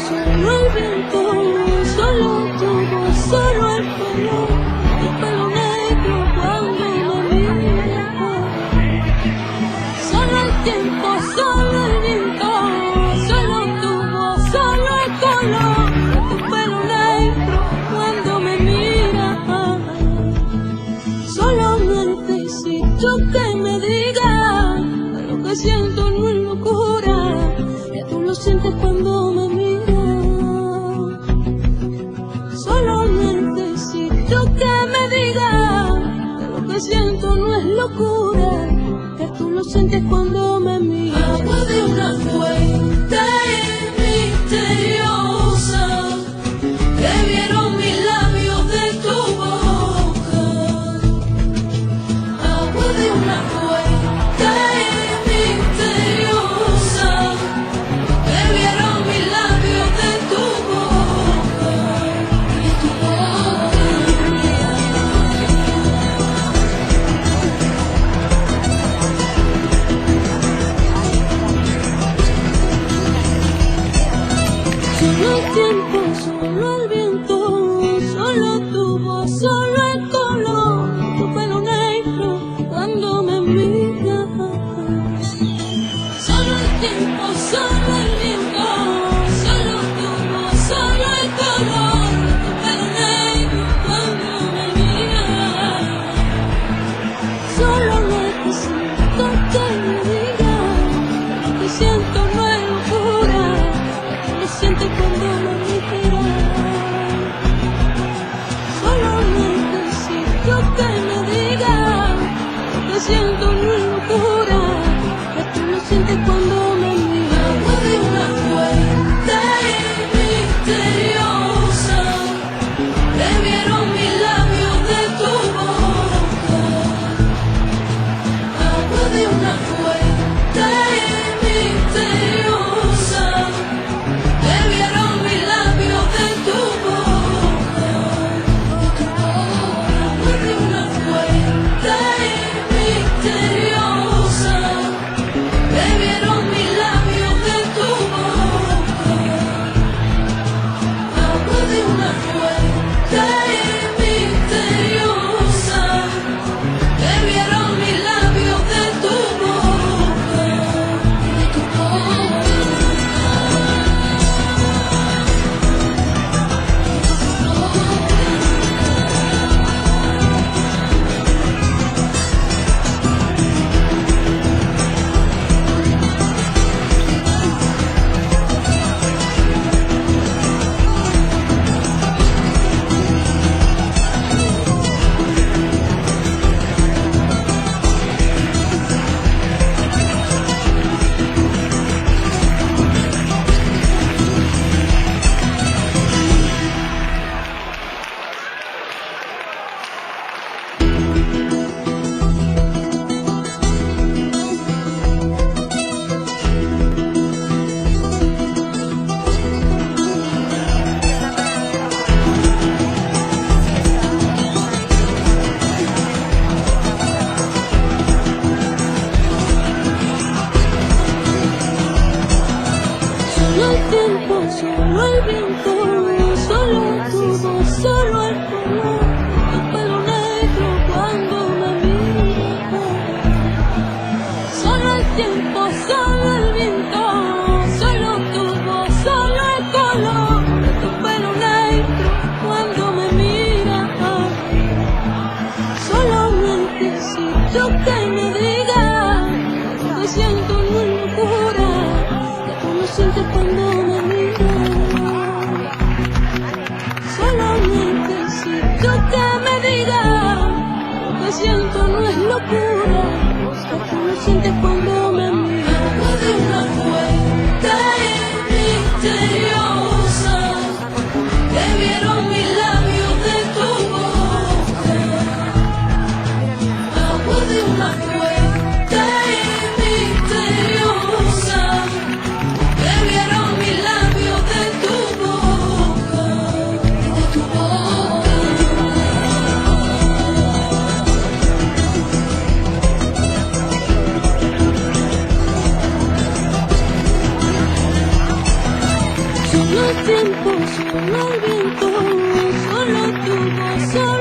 solo el viento, solo tu voz, solo el color, tu pelo negro cuando me miras. Solo el tiempo, solo el viento, solo tu voz, solo el color, tu pelo negro cuando me miras. Solo necesito que me digas que lo que siento no es locura, que tú lo sientes cuando me miras. Solo necesito que me digas que lo que siento no es locura, que tú lo sientes cuando me miras. Agua de una fuente misteriosa que vieron mis labios de tu boca. Agua de una fuente misteriosa que vieron mis labios de tu boca. Y tu boca. Solo el tiempo, solo el viento, solo tu voz, solo el color, tu pelo negro cuando me miras. Solo el tiempo, solo el viento, solo tu voz, solo el color, tu pelo negro cuando me miras. Solo necesito que me digas lo que siento no es locura, que lo sientes cuando me miras. Solo necesito que me digas lo que siento no es locura, que tú lo sientes cuando me miras. Agua de una fuente misteriosa que vieron mis labios de tu boca. Agua de una fuente misteriosa que vieron mis labios de tu boca. Agua de una fuente misteriosa que vieron mis labios de tu boca. Agua de una fuente misteriosa que vieron mis labios de tu boca. De tu boca. Solo el tiempo, solo el viento, solo tu voz, solo el color, tu pelo negro cuando me miras. Solo el tiempo, solo el viento, solo tu voz, solo el color, tu pelo negro cuando me miras. Solo necesito que me digas lo que siento no es locura, que tú lo sientes cuando me miras. Solo necesito que me digas lo que siento no es locura, que tú lo sientes cuando me miras. Agua de una fuente misteriosa que vieron mis labios de tu boca. Agua de una fuente misteriosa que vieron mis labios de tu boca. De tu boca. el tiempo, solo el viento, solo tu voz, solo